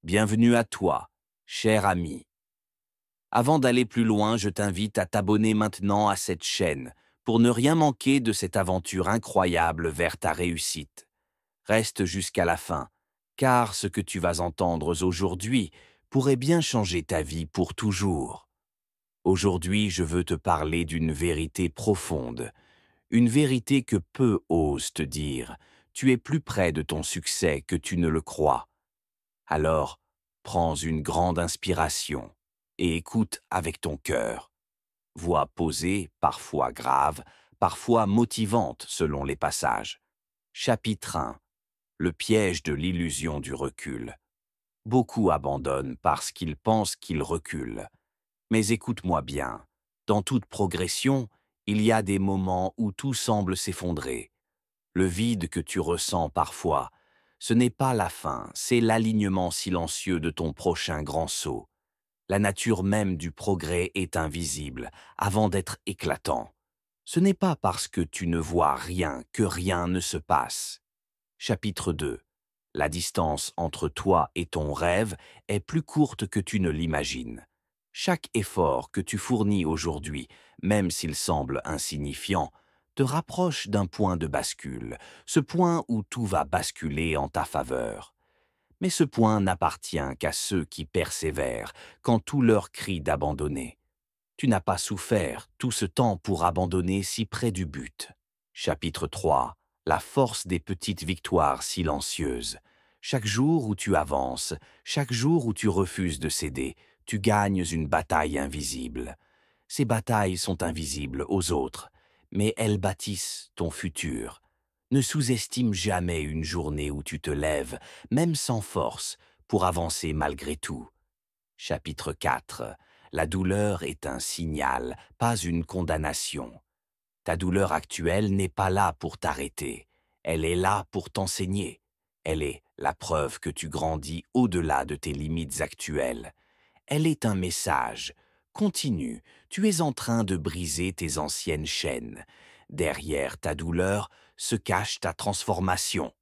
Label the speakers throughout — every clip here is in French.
Speaker 1: Bienvenue à toi, cher ami. Avant d'aller plus loin, je t'invite à t'abonner maintenant à cette chaîne pour ne rien manquer de cette aventure incroyable vers ta réussite. Reste jusqu'à la fin, car ce que tu vas entendre aujourd'hui pourrait bien changer ta vie pour toujours. Aujourd'hui, je veux te parler d'une vérité profonde, une vérité que peu osent te dire. Tu es plus près de ton succès que tu ne le crois. Alors, prends une grande inspiration et écoute avec ton cœur. Voix posée, parfois grave, parfois motivante selon les passages. Chapitre 1. Le piège de l'illusion du recul. Beaucoup abandonnent parce qu'ils pensent qu'ils reculent. Mais écoute-moi bien, dans toute progression, il y a des moments où tout semble s'effondrer. Le vide que tu ressens parfois, ce n'est pas la fin, c'est l'alignement silencieux de ton prochain grand saut. La nature même du progrès est invisible avant d'être éclatant. Ce n'est pas parce que tu ne vois rien que rien ne se passe. Chapitre 2. La distance entre toi et ton rêve est plus courte que tu ne l'imagines. Chaque effort que tu fournis aujourd'hui, même s'il semble insignifiant, te rapproche d'un point de bascule, ce point où tout va basculer en ta faveur. Mais ce point n'appartient qu'à ceux qui persévèrent quand tout leur crie d'abandonner. Tu n'as pas souffert tout ce temps pour abandonner si près du but. Chapitre 3. La force des petites victoires silencieuses. Chaque jour où tu avances, chaque jour où tu refuses de céder, tu gagnes une bataille invisible. Ces batailles sont invisibles aux autres, mais elles bâtissent ton futur. Ne sous-estime jamais une journée où tu te lèves, même sans force, pour avancer malgré tout. Chapitre 4. La douleur est un signal, pas une condamnation. Ta douleur actuelle n'est pas là pour t'arrêter, elle est là pour t'enseigner. Elle est la preuve que tu grandis au-delà de tes limites actuelles. Elle est un message. Continue, tu es en train de briser tes anciennes chaînes. Derrière ta douleur se cache ta transformation.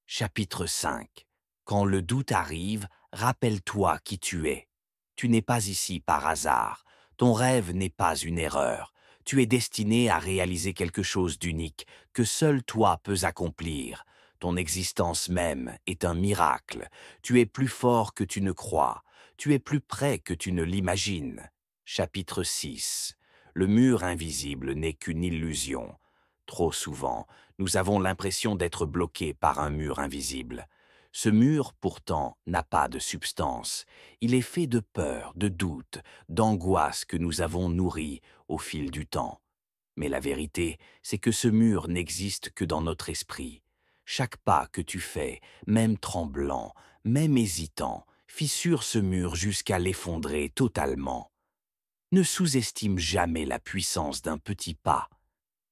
Speaker 1: Chapitre 5. Quand le doute arrive, rappelle-toi qui tu es. Tu n'es pas ici par hasard. Ton rêve n'est pas une erreur. Tu es destiné à réaliser quelque chose d'unique que seul toi peux accomplir. Ton existence même est un miracle. Tu es plus fort que tu ne crois. Tu es plus près que tu ne l'imagines. Chapitre 6. Le mur invisible n'est qu'une illusion. Trop souvent, nous avons l'impression d'être bloqués par un mur invisible. Ce mur, pourtant, n'a pas de substance. Il est fait de peur, de doute, d'angoisse que nous avons nourries au fil du temps. Mais la vérité, c'est que ce mur n'existe que dans notre esprit. Chaque pas que tu fais, même tremblant, même hésitant, fissure ce mur jusqu'à l'effondrer totalement. Ne sous-estime jamais la puissance d'un petit pas.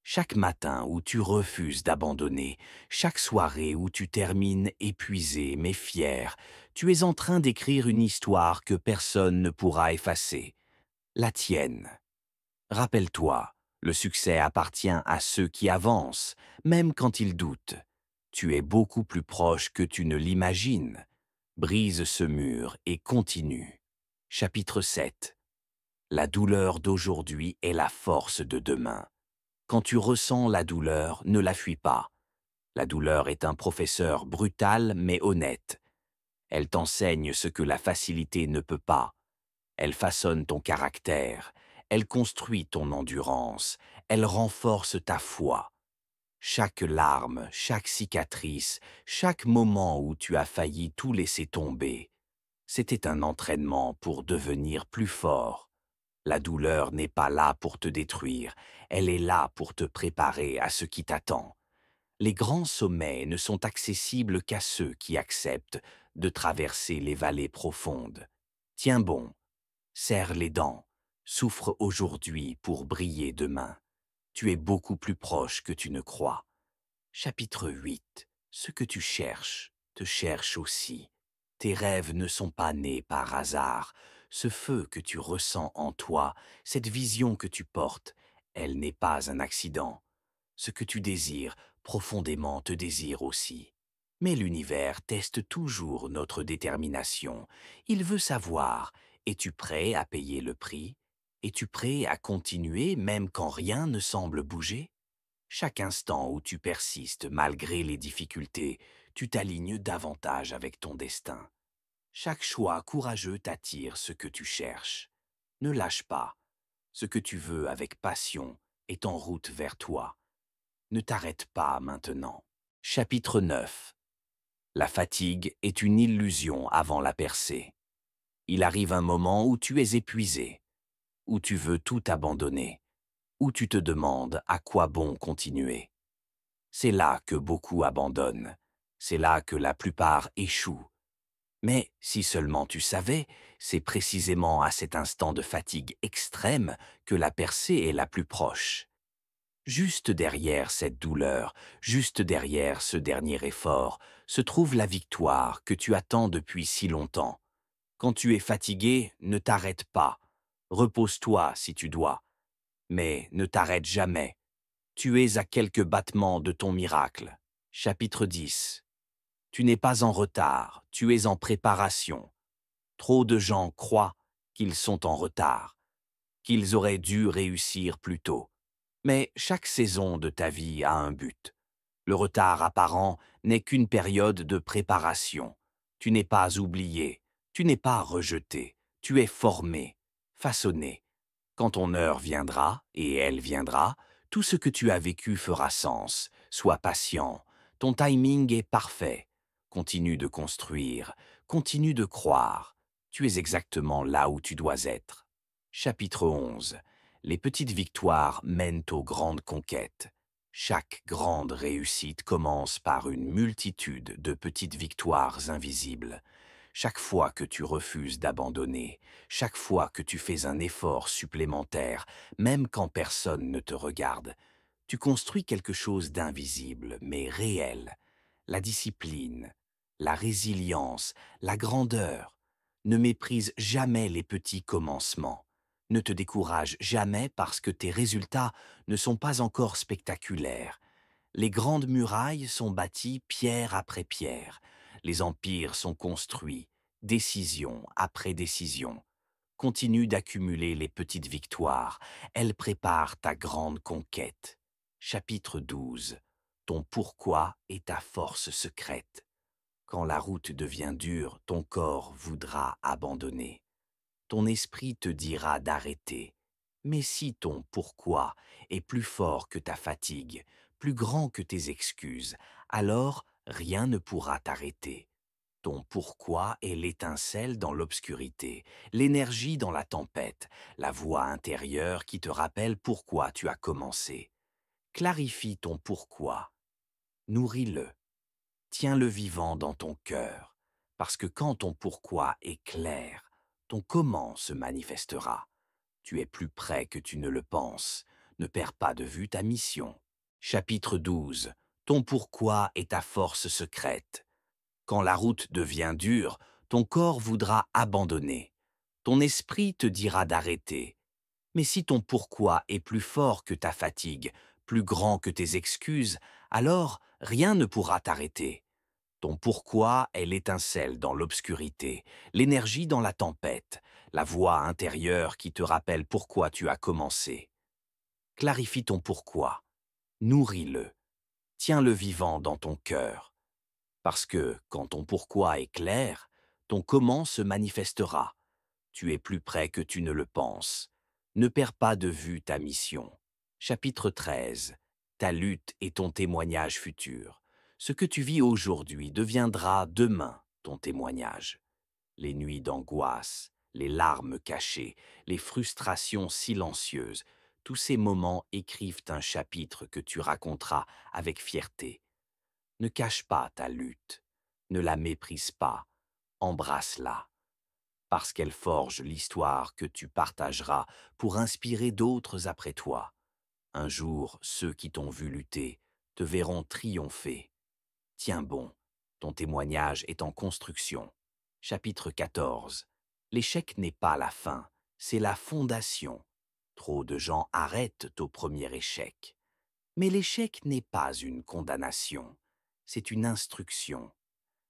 Speaker 1: Chaque matin où tu refuses d'abandonner, chaque soirée où tu termines épuisé mais fier, tu es en train d'écrire une histoire que personne ne pourra effacer, la tienne. Rappelle-toi, le succès appartient à ceux qui avancent, même quand ils doutent. Tu es beaucoup plus proche que tu ne l'imagines. Brise ce mur et continue. Chapitre 7. La douleur d'aujourd'hui est la force de demain. Quand tu ressens la douleur, ne la fuis pas. La douleur est un professeur brutal mais honnête. Elle t'enseigne ce que la facilité ne peut pas. Elle façonne ton caractère. Elle construit ton endurance. Elle renforce ta foi. Chaque larme, chaque cicatrice, chaque moment où tu as failli tout laisser tomber, c'était un entraînement pour devenir plus fort. La douleur n'est pas là pour te détruire, elle est là pour te préparer à ce qui t'attend. Les grands sommets ne sont accessibles qu'à ceux qui acceptent de traverser les vallées profondes. Tiens bon, serre les dents, souffre aujourd'hui pour briller demain. Tu es beaucoup plus proche que tu ne crois. Chapitre 8. Ce que tu cherches te cherche aussi. Tes rêves ne sont pas nés par hasard. Ce feu que tu ressens en toi, cette vision que tu portes, elle n'est pas un accident. Ce que tu désires profondément te désire aussi. Mais l'univers teste toujours notre détermination. Il veut savoir, es-tu prêt à payer le prix? Es-tu prêt à continuer même quand rien ne semble bouger? Chaque instant où tu persistes malgré les difficultés, tu t'alignes davantage avec ton destin. Chaque choix courageux t'attire ce que tu cherches. Ne lâche pas. Ce que tu veux avec passion est en route vers toi. Ne t'arrête pas maintenant. Chapitre 9. La fatigue est une illusion avant la percée. Il arrive un moment où tu es épuisé, où tu veux tout abandonner, où tu te demandes à quoi bon continuer. C'est là que beaucoup abandonnent. C'est là que la plupart échouent. Mais si seulement tu savais, c'est précisément à cet instant de fatigue extrême que la percée est la plus proche. Juste derrière cette douleur, juste derrière ce dernier effort, se trouve la victoire que tu attends depuis si longtemps. Quand tu es fatigué, ne t'arrête pas. Repose-toi si tu dois. Mais ne t'arrête jamais. Tu es à quelques battements de ton miracle. Chapitre 10. Tu n'es pas en retard, tu es en préparation. Trop de gens croient qu'ils sont en retard, qu'ils auraient dû réussir plus tôt. Mais chaque saison de ta vie a un but. Le retard apparent n'est qu'une période de préparation. Tu n'es pas oublié, tu n'es pas rejeté, tu es formé, façonné. Quand ton heure viendra, et elle viendra, tout ce que tu as vécu fera sens. Sois patient, ton timing est parfait. Continue de construire, continue de croire. Tu es exactement là où tu dois être. Chapitre 11. Les petites victoires mènent aux grandes conquêtes. Chaque grande réussite commence par une multitude de petites victoires invisibles. Chaque fois que tu refuses d'abandonner, chaque fois que tu fais un effort supplémentaire, même quand personne ne te regarde, tu construis quelque chose d'invisible mais réel. La discipline, la résilience, la grandeur. Ne méprise jamais les petits commencements. Ne te décourage jamais parce que tes résultats ne sont pas encore spectaculaires. Les grandes murailles sont bâties pierre après pierre. Les empires sont construits, décision après décision. Continue d'accumuler les petites victoires. Elles préparent ta grande conquête. Chapitre 12. Ton pourquoi est ta force secrète. Quand la route devient dure, ton corps voudra abandonner. Ton esprit te dira d'arrêter. Mais si ton pourquoi est plus fort que ta fatigue, plus grand que tes excuses, alors rien ne pourra t'arrêter. Ton pourquoi est l'étincelle dans l'obscurité, l'énergie dans la tempête, la voix intérieure qui te rappelle pourquoi tu as commencé. Clarifie ton pourquoi, nourris-le, tiens-le vivant dans ton cœur, parce que quand ton pourquoi est clair, ton comment se manifestera. Tu es plus près que tu ne le penses. Ne perds pas de vue ta mission. Chapitre 12. Ton pourquoi est ta force secrète. Quand la route devient dure, ton corps voudra abandonner. Ton esprit te dira d'arrêter. Mais si ton pourquoi est plus fort que ta fatigue, plus grand que tes excuses, alors rien ne pourra t'arrêter. Ton pourquoi est l'étincelle dans l'obscurité, l'énergie dans la tempête, la voix intérieure qui te rappelle pourquoi tu as commencé. Clarifie ton pourquoi, nourris-le, tiens-le vivant dans ton cœur. Parce que, quand ton pourquoi est clair, ton comment se manifestera. Tu es plus près que tu ne le penses. Ne perds pas de vue ta mission. Chapitre 13. Ta lutte est ton témoignage futur. Ce que tu vis aujourd'hui deviendra demain ton témoignage. Les nuits d'angoisse, les larmes cachées, les frustrations silencieuses, tous ces moments écrivent un chapitre que tu raconteras avec fierté. Ne cache pas ta lutte, ne la méprise pas, embrasse-la, parce qu'elle forge l'histoire que tu partageras pour inspirer d'autres après toi. Un jour, ceux qui t'ont vu lutter te verront triompher. Tiens bon, ton témoignage est en construction. Chapitre 14. L'échec n'est pas la fin, c'est la fondation. Trop de gens arrêtent au premier échec. Mais l'échec n'est pas une condamnation, c'est une instruction.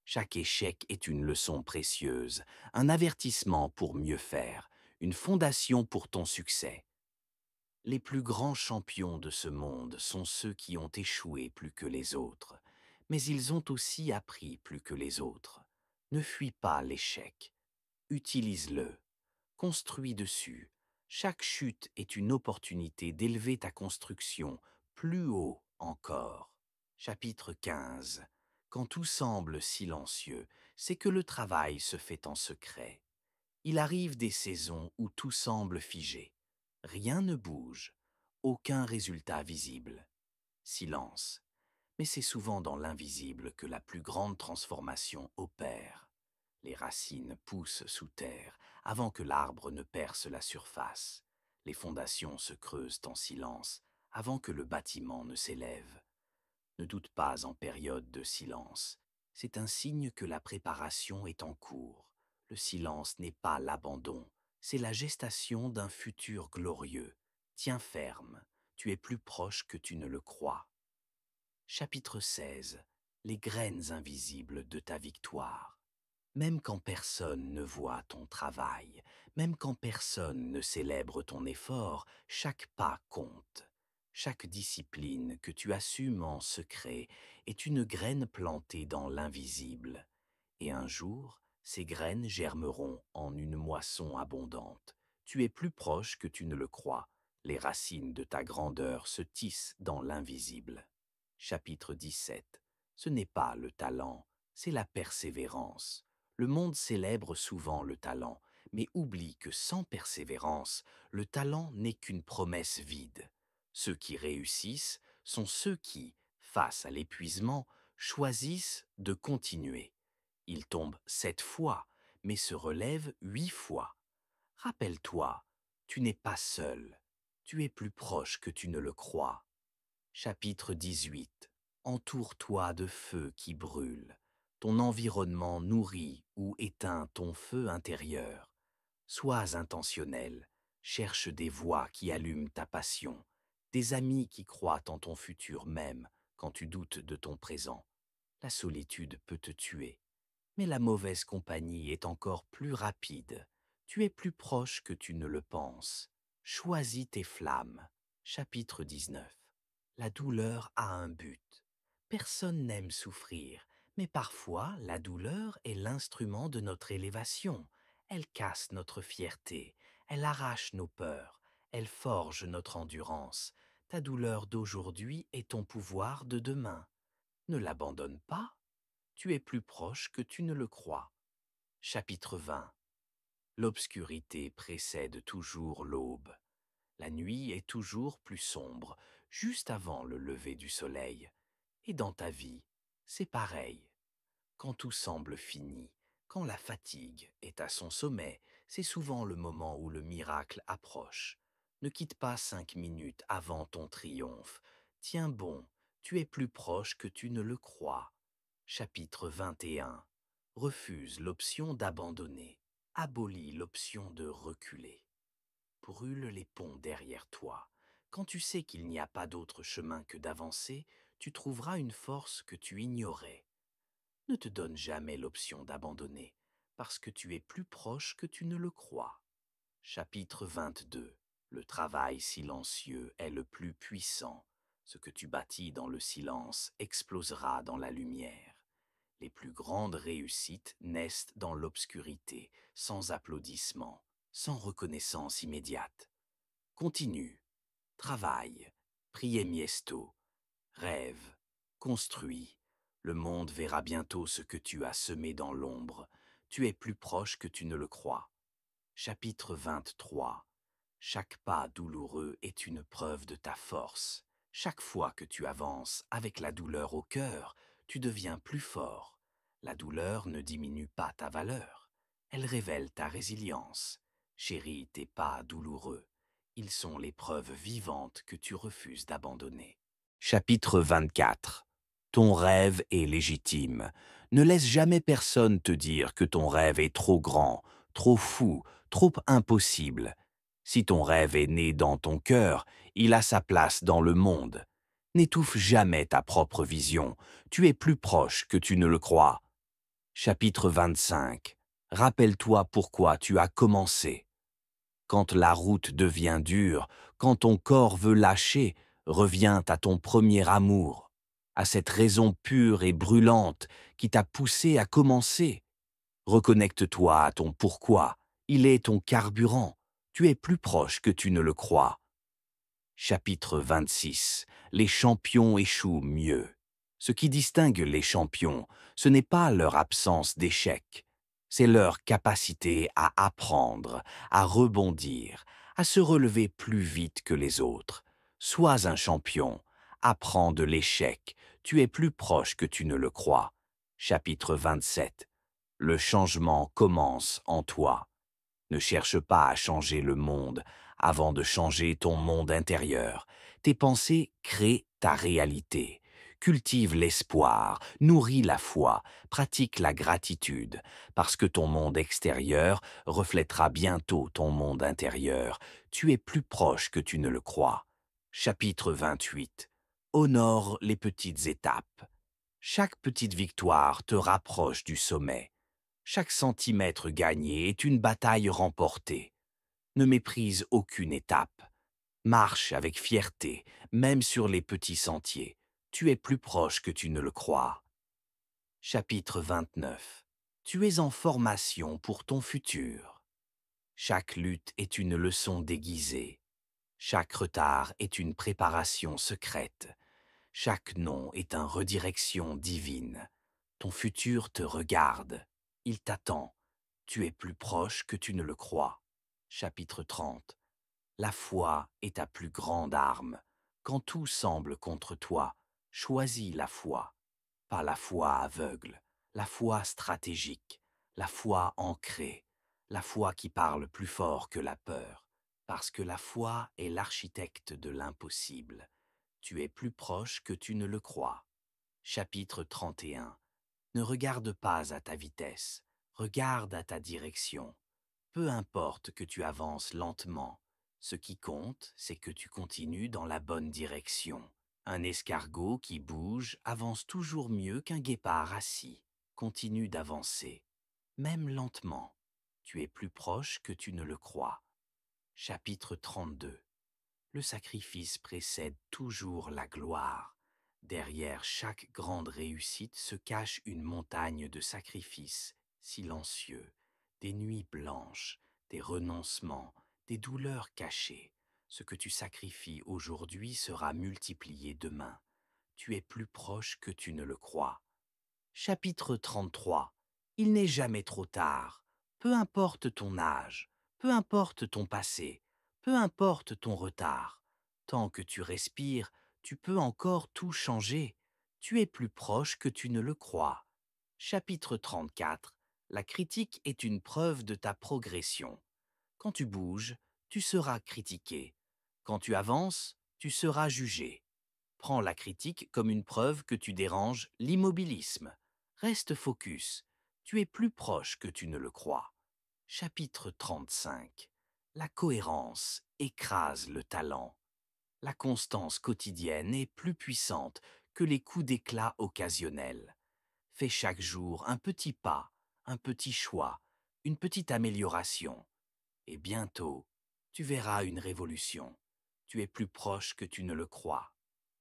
Speaker 1: Chaque échec est une leçon précieuse, un avertissement pour mieux faire, une fondation pour ton succès. Les plus grands champions de ce monde sont ceux qui ont échoué plus que les autres, mais ils ont aussi appris plus que les autres. Ne fuis pas l'échec, utilise-le, construis dessus. Chaque chute est une opportunité d'élever ta construction plus haut encore. Chapitre 15. Quand tout semble silencieux, c'est que le travail se fait en secret. Il arrive des saisons où tout semble figé. Rien ne bouge, aucun résultat visible. Silence. Mais c'est souvent dans l'invisible que la plus grande transformation opère. Les racines poussent sous terre avant que l'arbre ne perce la surface. Les fondations se creusent en silence avant que le bâtiment ne s'élève. Ne doute pas en période de silence. C'est un signe que la préparation est en cours. Le silence n'est pas l'abandon, c'est la gestation d'un futur glorieux. Tiens ferme, tu es plus proche que tu ne le crois. Chapitre 16. Les graines invisibles de ta victoire. Même quand personne ne voit ton travail, même quand personne ne célèbre ton effort, chaque pas compte. Chaque discipline que tu assumes en secret est une graine plantée dans l'invisible. Et un jour, ces graines germeront en une moisson abondante. Tu es plus proche que tu ne le crois. Les racines de ta grandeur se tissent dans l'invisible. Chapitre 17. Ce n'est pas le talent, c'est la persévérance. Le monde célèbre souvent le talent, mais oublie que sans persévérance, le talent n'est qu'une promesse vide. Ceux qui réussissent sont ceux qui, face à l'épuisement, choisissent de continuer. Ils tombent 7 fois, mais se relèvent 8 fois. Rappelle-toi, tu n'es pas seul, tu es plus proche que tu ne le crois. Chapitre 18. Entoure-toi de feux qui brûlent. Ton environnement nourrit ou éteint ton feu intérieur. Sois intentionnel. Cherche des voix qui allument ta passion, des amis qui croient en ton futur même quand tu doutes de ton présent. La solitude peut te tuer, mais la mauvaise compagnie est encore plus rapide. Tu es plus proche que tu ne le penses. Choisis tes flammes. Chapitre 19. La douleur a un but. Personne n'aime souffrir, mais parfois la douleur est l'instrument de notre élévation. Elle casse notre fierté, elle arrache nos peurs, elle forge notre endurance. Ta douleur d'aujourd'hui est ton pouvoir de demain. Ne l'abandonne pas, tu es plus proche que tu ne le crois. Chapitre 20. L'obscurité précède toujours l'aube. La nuit est toujours plus sombre, juste avant le lever du soleil. Et dans ta vie, c'est pareil. Quand tout semble fini, quand la fatigue est à son sommet, c'est souvent le moment où le miracle approche. Ne quitte pas 5 minutes avant ton triomphe. Tiens bon, tu es plus proche que tu ne le crois. Chapitre 21. Refuse l'option d'abandonner. Abolis l'option de reculer. Brûle les ponts derrière toi. Quand tu sais qu'il n'y a pas d'autre chemin que d'avancer, tu trouveras une force que tu ignorais. Ne te donne jamais l'option d'abandonner, parce que tu es plus proche que tu ne le crois. Chapitre 22. Le travail silencieux est le plus puissant. Ce que tu bâtis dans le silence explosera dans la lumière. Les plus grandes réussites naissent dans l'obscurité, sans applaudissements, sans reconnaissance immédiate. Continue, travaille, prie miesto, rêve, construis. Le monde verra bientôt ce que tu as semé dans l'ombre. Tu es plus proche que tu ne le crois. Chapitre 23. Chaque pas douloureux est une preuve de ta force. Chaque fois que tu avances avec la douleur au cœur, tu deviens plus fort. La douleur ne diminue pas ta valeur. Elle révèle ta résilience. Chéris tes pas douloureux. Ils sont les preuves vivantes que tu refuses d'abandonner. Chapitre 24. Ton rêve est légitime. Ne laisse jamais personne te dire que ton rêve est trop grand, trop fou, trop impossible. Si ton rêve est né dans ton cœur, il a sa place dans le monde. N'étouffe jamais ta propre vision. Tu es plus proche que tu ne le crois. Chapitre 25. Rappelle-toi pourquoi tu as commencé. Quand la route devient dure, quand ton corps veut lâcher, reviens à ton premier amour, à cette raison pure et brûlante qui t'a poussé à commencer. Reconnecte-toi à ton pourquoi. Il est ton carburant. Tu es plus proche que tu ne le crois. Chapitre 26. Les champions échouent mieux. Ce qui distingue les champions, ce n'est pas leur absence d'échec, c'est leur capacité à apprendre, à rebondir, à se relever plus vite que les autres. Sois un champion, apprends de l'échec, tu es plus proche que tu ne le crois. Chapitre 27. Le changement commence en toi. Ne cherche pas à changer le monde avant de changer ton monde intérieur. Tes pensées créent ta réalité. Cultive l'espoir, nourris la foi, pratique la gratitude, parce que ton monde extérieur reflètera bientôt ton monde intérieur. Tu es plus proche que tu ne le crois. Chapitre 28. Honore les petites étapes. Chaque petite victoire te rapproche du sommet. Chaque centimètre gagné est une bataille remportée. Ne méprise aucune étape. Marche avec fierté, même sur les petits sentiers. Tu es plus proche que tu ne le crois. Chapitre 29. Tu es en formation pour ton futur. Chaque lutte est une leçon déguisée. Chaque retard est une préparation secrète. Chaque non est une redirection divine. Ton futur te regarde. Il t'attend. Tu es plus proche que tu ne le crois. Chapitre 30. La foi est ta plus grande arme. Quand tout semble contre toi, choisis la foi. Pas la foi aveugle, la foi stratégique, la foi ancrée, la foi qui parle plus fort que la peur. Parce que la foi est l'architecte de l'impossible. Tu es plus proche que tu ne le crois. Chapitre 31. Ne regarde pas à ta vitesse, regarde à ta direction. Peu importe que tu avances lentement, ce qui compte, c'est que tu continues dans la bonne direction. Un escargot qui bouge avance toujours mieux qu'un guépard assis. Continue d'avancer, même lentement. Tu es plus proche que tu ne le crois. Chapitre 32. Le sacrifice précède toujours la gloire. Derrière chaque grande réussite se cache une montagne de sacrifices silencieux, des nuits blanches, des renoncements, des douleurs cachées. Ce que tu sacrifies aujourd'hui sera multiplié demain. Tu es plus proche que tu ne le crois. Chapitre 33. Il n'est jamais trop tard. Peu importe ton âge, peu importe ton passé, peu importe ton retard. Tant que tu respires, tu peux encore tout changer. Tu es plus proche que tu ne le crois. Chapitre 34. La critique est une preuve de ta progression. Quand tu bouges, tu seras critiqué. Quand tu avances, tu seras jugé. Prends la critique comme une preuve que tu déranges l'immobilisme. Reste focus. Tu es plus proche que tu ne le crois. Chapitre 35. La cohérence écrase le talent. La constance quotidienne est plus puissante que les coups d'éclat occasionnels. Fais chaque jour un petit pas, un petit choix, une petite amélioration. Et bientôt, tu verras une révolution. Tu es plus proche que tu ne le crois.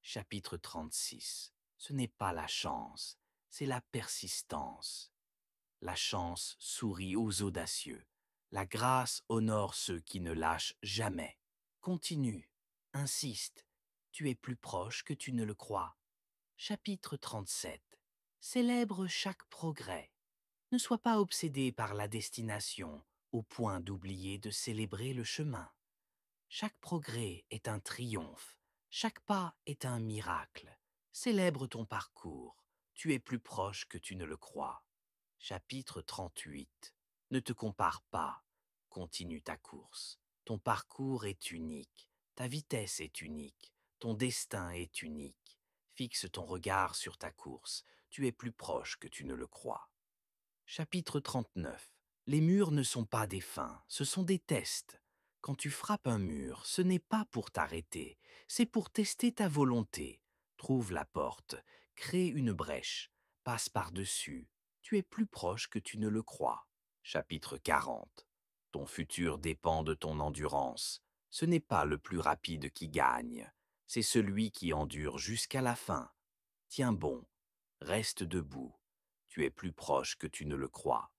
Speaker 1: Chapitre 36. Ce n'est pas la chance, c'est la persistance. La chance sourit aux audacieux. La grâce honore ceux qui ne lâchent jamais. Continue, insiste. Tu es plus proche que tu ne le crois. Chapitre 37. Célèbre chaque progrès. Ne sois pas obsédé par la destination, au point d'oublier de célébrer le chemin. Chaque progrès est un triomphe, chaque pas est un miracle. Célèbre ton parcours, tu es plus proche que tu ne le crois. Chapitre 38. Ne te compare pas, continue ta course. Ton parcours est unique, ta vitesse est unique, ton destin est unique. Fixe ton regard sur ta course, tu es plus proche que tu ne le crois. Chapitre 39. Les murs ne sont pas des fins, ce sont des tests. Quand tu frappes un mur, ce n'est pas pour t'arrêter, c'est pour tester ta volonté. Trouve la porte, crée une brèche, passe par-dessus, Tu es plus proche que tu ne le crois. Chapitre 40. Ton futur dépend de ton endurance. Ce n'est pas le plus rapide qui gagne, c'est celui qui endure jusqu'à la fin. Tiens bon, reste debout. Tu es plus proche que tu ne le crois.